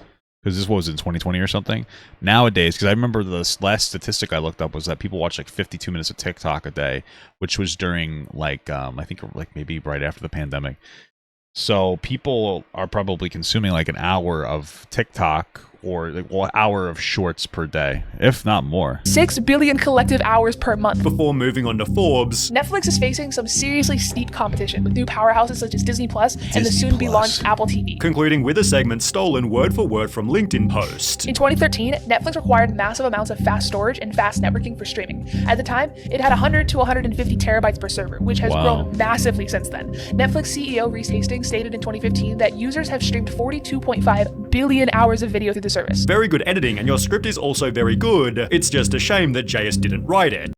Because this was in 2020 or something. Nowadays, because I remember the last statistic I looked up was that people watch like 52 minutes of TikTok a day, which was during like, I think like maybe right after the pandemic. So people are probably consuming like an hour of TikTok or like an hour of shorts per day, if not more. 6 billion collective hours per month. Before moving on to Forbes, Netflix is facing some seriously steep competition with new powerhouses such as Disney Plus and the soon-to-be-launched Apple TV. Concluding with a segment stolen word for word from LinkedIn post. In 2013, Netflix required massive amounts of fast storage and fast networking for streaming. At the time, it had 100 to 150 terabytes per server, which has grown massively since then. Netflix CEO Reese Hastings stated in 2015 that users have streamed 42.5 billion hours of video through the service. Very good editing, and your script is also very good. It's just a shame that Jayus didn't write it.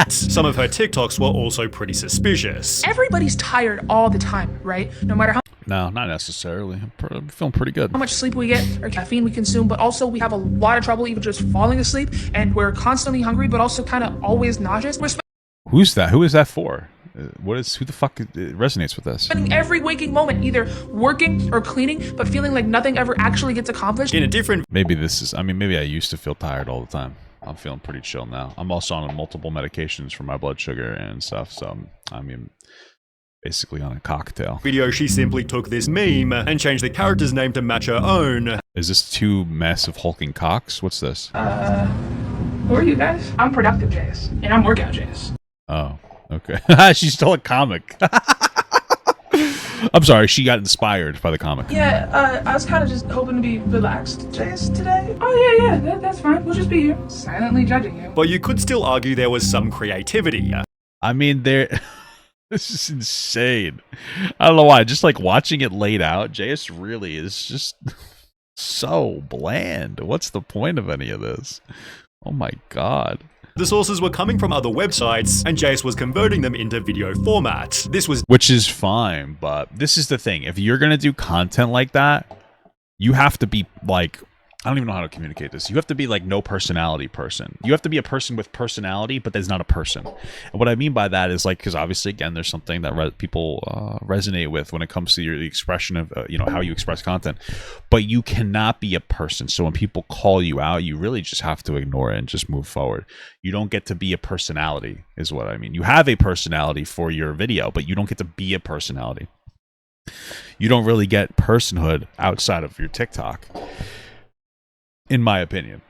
Some of her TikToks were also pretty suspicious. Everybody's tired all the time, right? No matter how No, not necessarily. I'm feeling pretty good. much sleep we get or caffeine we consume, but also we have a lot of trouble even just falling asleep, and we're constantly hungry, but also kind of always nauseous. We're Who's that? Who is that for? Who the fuck resonates with this? spending every waking moment either working or cleaning, but feeling like nothing ever actually gets accomplished. In a different... Maybe this is... I mean, maybe I used to feel tired all the time. I'm feeling pretty chill now. I'm also on multiple medications for my blood sugar and stuff, so I mean, basically on a cocktail. Video, she simply took this meme and changed the character's name to match her own. Is this 2 massive hulking cocks? What's this? Who are you guys? I'm Productive Jayus, and I'm Workout Jayus. Oh, okay. She's still a comic. I'm sorry, she got inspired by the comic. Yeah, I was kind of just hoping to be relaxed Jayus today. Oh yeah, that's fine. We'll just be here, silently judging you. But you could still argue there was some creativity. I mean, this is insane. I don't know why. Just like watching it laid out, Jayus really is just so bland. What's the point of any of this? Oh my god. The sources were coming from other websites, and Jayus was converting them into video format. Which is fine, but this is the thing. If you're gonna do content like that, you have to be like... I don't even know how to communicate this. You have to be like no personality person. You have to be a person with personality, but there's not a person. And what I mean by that is like, because obviously, again, there's something that people resonate with when it comes to the expression of, how you express content. But you cannot be a person. So when people call you out, you really just have to ignore it and just move forward. You don't get to be a personality, is what I mean. You have a personality for your video, but you don't get to be a personality. You don't really get personhood outside of your TikTok. In my opinion,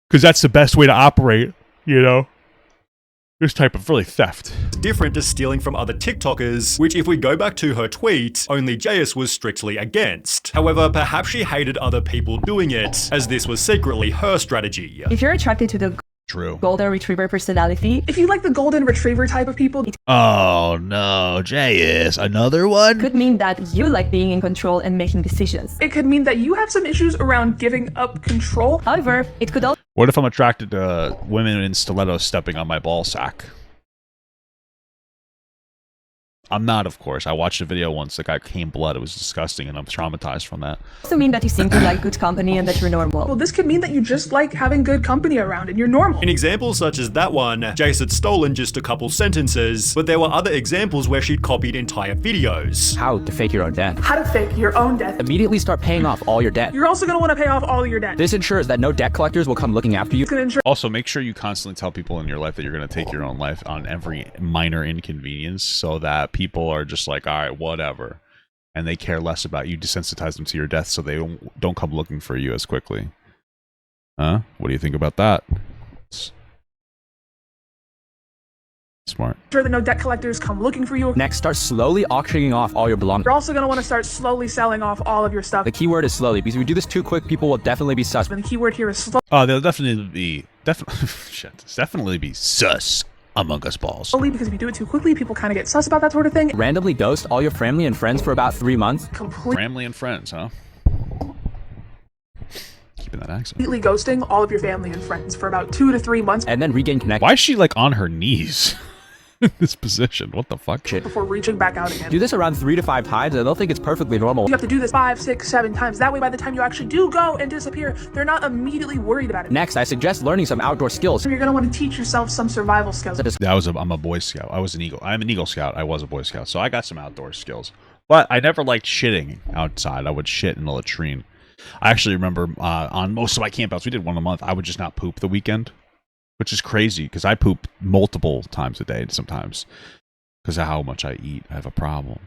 because that's the best way to operate, this type of really theft. Different to stealing from other TikTokers, which if we go back to her tweet, OnlyJayus was strictly against. However, perhaps she hated other people doing it, as this was secretly her strategy. If you're attracted to the golden retriever personality, If you like the golden retriever type of people, Oh no, Jayus, another one? could mean that you like being in control and making decisions. it could mean that you have some issues around giving up control. However, it could also What if I'm attracted to women in stilettos stepping on my ball sack? I'm not, of course. I watched a video once. The guy came blood. It was disgusting, and I'm traumatized from that. Also mean that you seem to like good company and that you're normal. Well, this could mean that you just like having good company around and you're normal. In examples such as that one, Jace had stolen just a couple sentences, but there were other examples where she'd copied entire videos. How to fake your own death. How to fake your own death. Immediately start paying off all your debt. You're also going to want to pay off all of your debt. This ensures that no debt collectors will come looking after you. It's going to ensure Also, make sure you constantly tell people in your life that you're going to take your own life on every minor inconvenience so that people are just like, all right, whatever. And they care less about you. Desensitize them to your death so they don't come looking for you as quickly. Huh? What do you think about that? Smart. sure that no debt collectors come looking for you. Next, start slowly auctioning off all your belongings. You're also going to want to start slowly selling off all of your stuff. The keyword is slowly, because if you do this too quick, people will definitely be sus. And the keyword here is slow. Oh, they'll definitely be definitely be sus among us balls. Slowly, because if you do it too quickly, people kind of get sus about that sort of thing. Randomly ghost all your family and friends for about 3 months. Family and friends, huh? Keeping that accent. Completely ghosting all of your family and friends for about 2 to 3 months. And then regain connection. Why is she like on her knees in this position? What the fuck? Before reaching back out again. Do this around 3 to 5 times and they'll think it's perfectly normal. You have to do this 5, 6, 7 times. That way, by the time you actually do go and disappear, they're not immediately worried about it. Next, I suggest learning some outdoor skills. You're going to want to teach yourself some survival skills. I'm a Boy Scout. I was an Eagle. I'm an Eagle Scout. I was a Boy Scout. So I got some outdoor skills. But I never liked shitting outside. I would shit in a latrine. I actually remember on most of my campouts, we did one a month. I would just not poop the weekend, which is crazy because I poop multiple times a day sometimes because of how much I eat. I have a problem.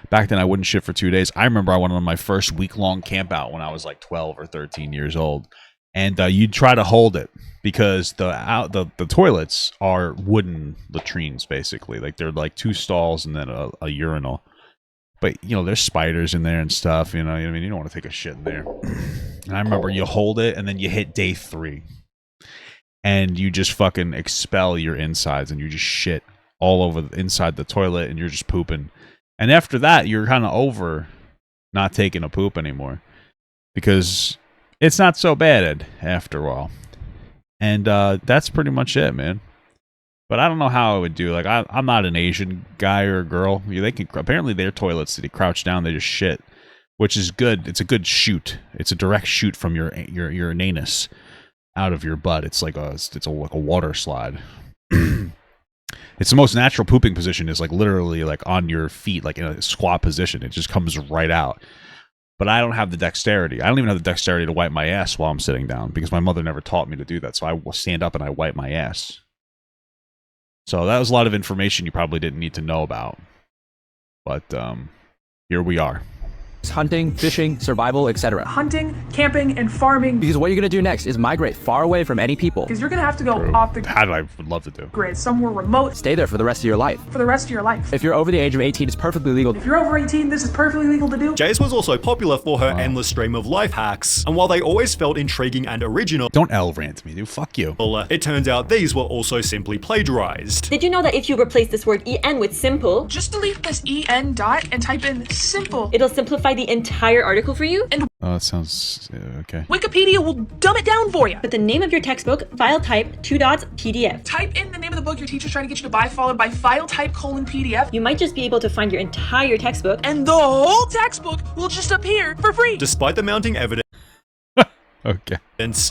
Back then, I wouldn't shit for 2 days. I remember I went on my first week-long campout when I was like 12 or 13 years old. And you'd try to hold it because the toilets are wooden latrines, basically. Like they're like 2 stalls and then a urinal. But, you know, there's spiders in there and stuff, you know what I mean? You don't want to take a shit in there. And I remember you hold it, and then you hit day 3. And you just fucking expel your insides, and you just shit all over inside the toilet, and you're just pooping. And after that, you're kind of over not taking a poop anymore. Because it's not so bad after all. And that's pretty much it, man. But I don't know how I would do. Like, I'm not an Asian guy or girl. They can apparently their toilets, they crouch down, they just shit, which is good. It's a good shoot. It's a direct shoot from your anus out of your butt. It's like a water slide. It's the most natural pooping position. Is like literally like on your feet, like in a squat position. It just comes right out. But I don't have the dexterity. I don't even have the dexterity to wipe my ass while I'm sitting down because my mother never taught me to do that. So I will stand up and I wipe my ass. So that was a lot of information you probably didn't need to know about. But here we are. Hunting, fishing, survival, etc. Hunting, camping, and farming. Because what you're going to do next is migrate far away from any people. Because you're going to have to go off the That I would love to do. grid, somewhere remote. Stay there for the rest of your life. For the rest of your life. If you're over the age of 18, it's perfectly legal. If you're over 18, this is perfectly legal to do. Jace was also popular for her endless stream of life hacks, and while they always felt intriguing and original, Don't L rant me, dude. Fuck you. it turns out these were also simply plagiarized. Did you know that if you replace this word en with simple, Just delete this en dot and type in simple. it'll simplify the entire article for you? And Oh, that sounds okay. Wikipedia will dumb it down for you. But the name of your textbook, file type, 2 dots, PDF. Type in the name of the book your teacher's trying to get you to buy, followed by file type : PDF. You might just be able to find your entire textbook. And the whole textbook will just appear for free. Despite the mounting evidence, Okay.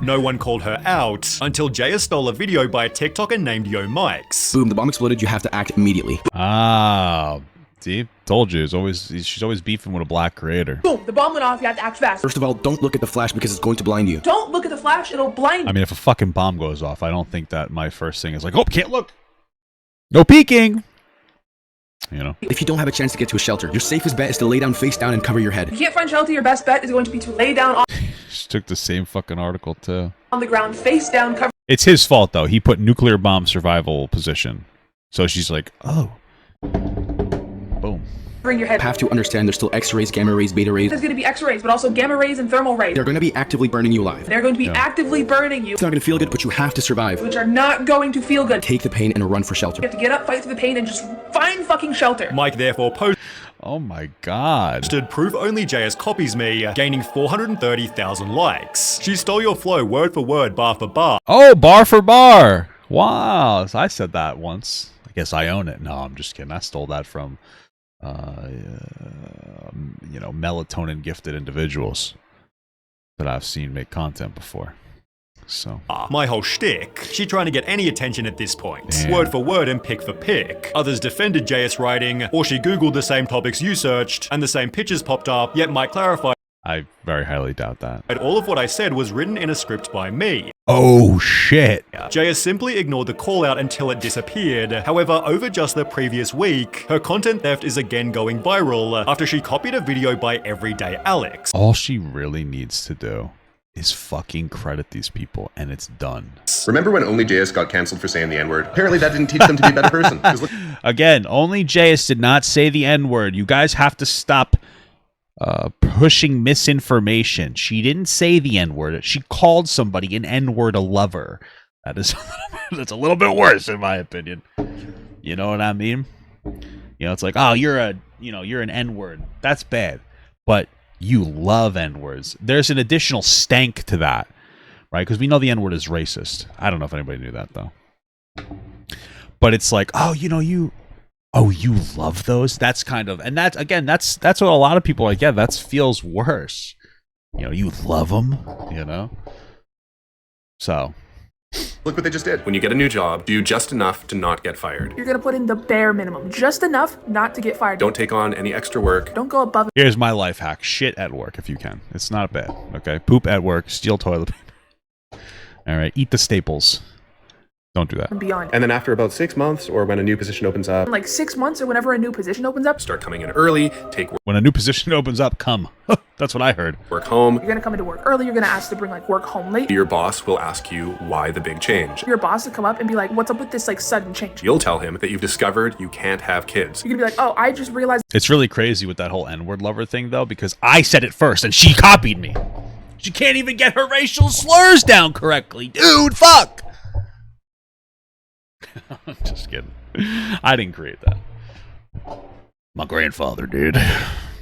no one called her out until Jaya stole a video by a TikToker named Yo Mikes. Boom, the bomb exploded, you have to act immediately. Ah, see? Told you. She's always beefing with a black creator. Boom, the bomb went off, you have to act fast. First of all, don't look at the flash because it's going to blind you. Don't look at the flash, it'll blind you. I mean, if a fucking bomb goes off, I don't think that my first thing is like, oh, can't look. No peeking. You know? If you don't have a chance to get to a shelter, your safest bet is to lay down face down and cover your head. If you can't find shelter, your best bet is going to be to lay down She took the same fucking article, too. on the ground, face down, cover It's his fault, though. He put nuclear bomb survival position. So she's like, oh. Boom. covering your head. Have to understand there's still X-rays, gamma rays, beta rays. There's going to be X-rays, but also gamma rays and thermal rays. They're going to be actively burning you alive. They're going to be actively burning you, It's not going to feel good, but you have to survive. which are not going to feel good. Take the pain and run for shelter. You have to get up, fight through the pain, and just find fucking shelter. Mike therefore posted Oh my god. proof OnlyJayus copies me, gaining 430,000 likes. She stole your flow word for word, bar for bar. Oh, bar for bar. Wow. I said that once. I guess I own it. No, I'm just kidding. I stole that from you know, melatonin gifted individuals that I've seen make content before. So my whole shtick. She trying to get any attention at this point. Damn. Word for word and pick for pick. Others defended JS writing, or she googled the same topics you searched, and the same pictures popped up, yet might clarify. I very highly doubt that. All of what I said was written in a script by me. Oh shit. JS simply ignored the call out until it disappeared. However, over just the previous week, her content theft is again going viral after she copied a video by Everyday Alex. All she really needs to do is fucking credit these people, and it's done. Remember when OnlyJayus got canceled for saying the N-word? Apparently that didn't teach them to be a better person. 'Cause look- Again, OnlyJayus did not say the N-word. You guys have to stop pushing misinformation. She didn't say the N-word. She called somebody an N-word a lover. That is that's a little bit worse in my opinion. You know what I mean? You know, it's like, oh, you're an N-word. That's bad. But you love N-words. There's an additional stank to that, right? Because we know the N-word is racist. I don't know if anybody knew that though. But it's like, oh, you love those? That's kind of, and that's what a lot of people are like, yeah, that feels worse. You know, you love them, you know? So. Look what they just did. When you get a new job, do just enough to not get fired. You're gonna put in the bare minimum, just enough not to get fired. Don't take on any extra work. Don't go above. Here's my life hack. Shit at work if you can. It's not bad, okay? Poop at work, steal toilet paper. All right, eat the staples. Don't do that. And beyond. And then after about 6 months, or when a new position opens up, Like 6 months or whenever a new position opens up, start coming in early, take When a new position opens up, come. That's what I heard. work home. you're gonna come into work early. You're gonna ask to bring like work home late. Your boss will ask you why the big change. Your boss will come up and be like, "What's up with this like sudden change?" You'll tell him that you've discovered you can't have kids. You're gonna be like, "Oh, I just realized." It's really crazy with that whole N-word lover thing, though, because I said it first and she copied me. She can't even get her racial slurs down correctly. Dude, fuck! Just kidding. I didn't create that. My grandfather did.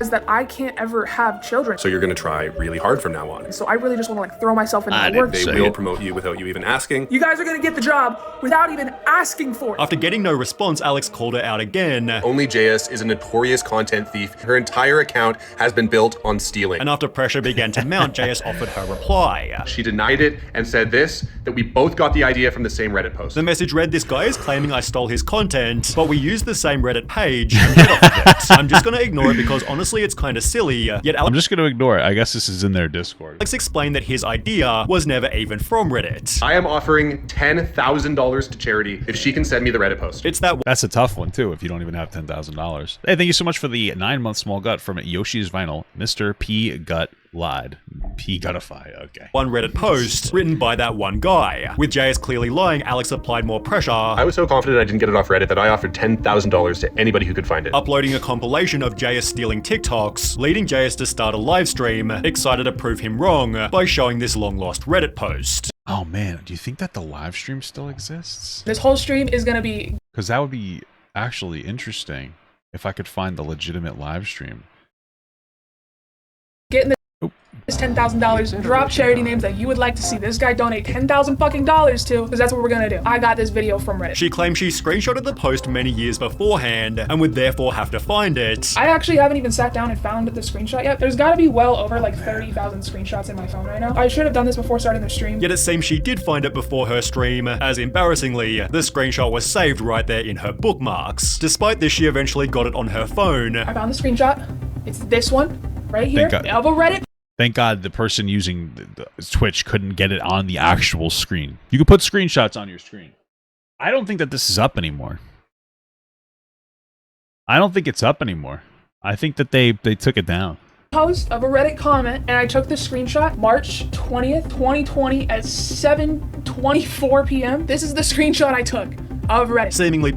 Is that I can't ever have children. So you're going to try really hard from now on. So I really just want to like throw myself into the work. They will promote you without you even asking. You guys are gonna get the job without even asking for it. After getting no response, Alex called her out again. OnlyJayus is a notorious content thief. Her entire account has been built on stealing. And after pressure began to mount, JS offered her reply. She denied it and said this, that we both got the idea from the same Reddit post. The message read, "This guy is claiming I stole his content, but we used the same Reddit page and get off of it. I'm just gonna ignore it because honestly it's kinda silly." Yet I'm just going to ignore it. I guess this is in their Discord. Alex explained that his idea was never even from Reddit. I am offering $10,000 to charity if she can send me the Reddit post. It's that That's a tough one, too, if you don't even have $10,000. Hey, thank you so much for the 9-month small gut from Yoshi's Vinyl. Mr. P. Gut lied. P. Gutify. Okay. one Reddit post written by that one guy. With JS clearly lying, Alex applied more pressure. I was so confident I didn't get it off Reddit that I offered $10,000 to anybody who could find it. Uploading a compilation of JS stealing TikToks, leading JS to start a live stream, excited to prove him wrong by showing this long-lost Reddit post. Oh, man. Do you think that the live stream still exists? This whole stream is gonna be Because that would be actually interesting if I could find the legitimate live stream. getting this $10,000. Drop charity names that you would like to see this guy donate $10,000 fucking dollars to, because that's what we're gonna do. I got this video from Reddit. She claimed she screenshotted the post many years beforehand and would therefore have to find it. I actually haven't even sat down and found the screenshot yet. There's gotta be well over like 30,000 screenshots in my phone right now. I should have done this before starting the stream. Yet it seems she did find it before her stream, as embarrassingly, the screenshot was saved right there in her bookmarks. Despite this, she eventually got it on her phone. I found the screenshot. It's this one right here of a Reddit. Thank God the person using the Twitch couldn't get it on the actual screen. You could put screenshots on your screen. I don't think that this is up anymore. I don't think it's up anymore. I think that they took it down. Post of a Reddit comment, and I took the screenshot March 20th, 2020 at 7:24 p.m. This is the screenshot I took of Reddit. Seemingly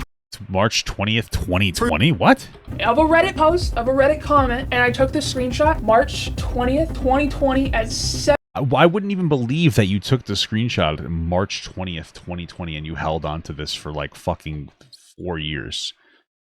March 20th, 2020? What? Of a Reddit post, of a Reddit comment, and I took the screenshot March 20th, 2020 at 7. I wouldn't even believe that you took the screenshot March 20th, 2020 and you held on to this for like fucking 4 years.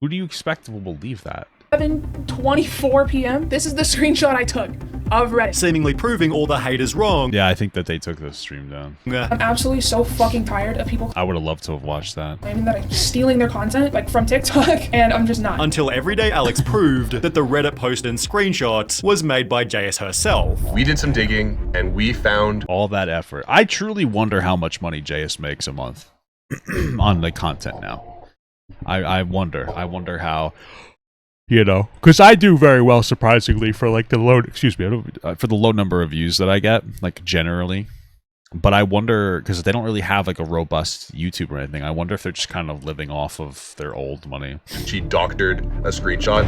Who do you expect will believe that? 7:24 p.m. This is the screenshot I took of Reddit. Seemingly proving all the haters wrong. Yeah, I think that they took the stream down. I'm absolutely so fucking tired of people I would have loved to have watched that. claiming that I'm stealing their content, like from TikTok, and I'm just not. Until Everyday Alex proved that the Reddit post and screenshot was made by JS herself. We did some digging and we found All that effort. I truly wonder how much money JS makes a month on the content now. I wonder how, you know, because I do very well, surprisingly, for like the low, excuse me, for the low number of views that I get, like generally. But I wonder, because they don't really have like a robust YouTube or anything, I wonder if they're just kind of living off of their old money. she doctored a screenshot.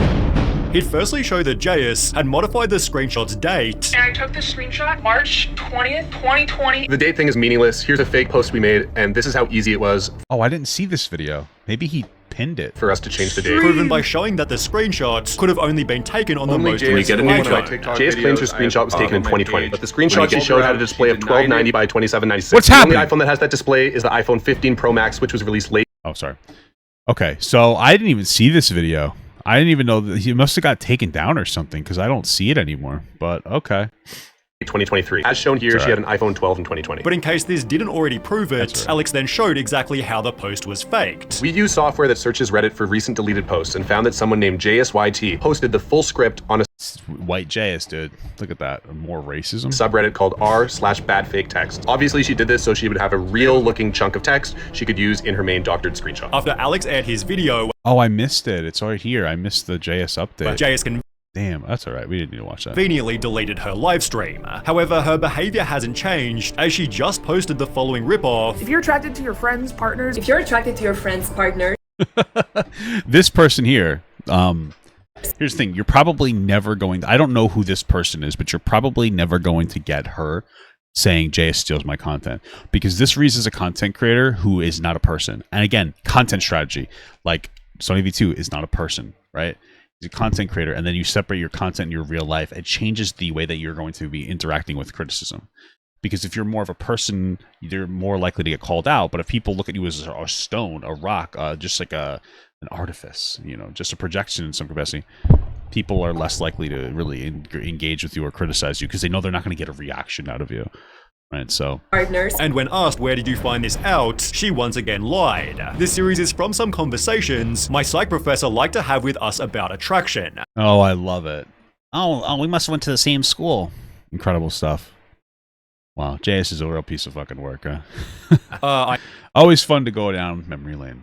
It firstly showed that JS had modified the screenshot's date. And I took this screenshot March 20th, 2020. The date thing is meaningless. Here's a fake post we made, and this is how easy it was Oh, I didn't see this video. Maybe he pinned it. for us to change the date. Proven by showing that the screenshot could have only been taken on the most recent iPhone. JS claims her screenshot was taken in 2020, but the screenshot she showed had a display of 1290 by 2796. What's The happening? only iPhone that has that display is the iPhone 15 Pro Max, which was released late Oh, sorry. Okay, so I didn't even see this video. I didn't even know that he must have got taken down or something because I don't see it anymore. But okay. 2023. As shown here, she had an iPhone 12 in 2020. But in case this didn't already prove it, Alex then showed exactly how the post was faked. We use software that searches Reddit for recent deleted posts and found that someone named JSYT posted the full script on a White JS, dude. Look at that. More racism. subreddit called r/badfaketext. Obviously, she did this so she would have a real-looking chunk of text she could use in her main doctored screenshot. After Alex aired his video, Oh, I missed it. It's right here. I missed the JS update. JS Damn, that's all right. We didn't need to watch that. conveniently deleted her livestream. However, her behavior hasn't changed, as she just posted the following ripoff. If you're attracted to your friends, partners, If you're attracted to your friend's partner, This person here, here's the thing. You're probably never going to, I don't know who this person is, but you're probably never going to get her saying JS steals my content, because this reads as a content creator who is not a person. And again, content strategy, like Sony V2 is not a person, right? He's a content creator, and then you separate your content in your real life. It changes the way that you're going to be interacting with criticism. Because if you're more of a person, you're more likely to get called out. But if people look at you as a stone, a rock, just like an artifice, you know, just a projection in some capacity, people are less likely to really engage with you or criticize you because they know they're not going to get a reaction out of you. Right, so. partners. And when asked where did you find this out, she once again lied. This series is from some conversations my psych professor liked to have with us about attraction. Oh, I love it. Oh, we must have went to the same school. Incredible stuff. Wow, JS is a real piece of fucking work, huh? Always fun to go down memory lane.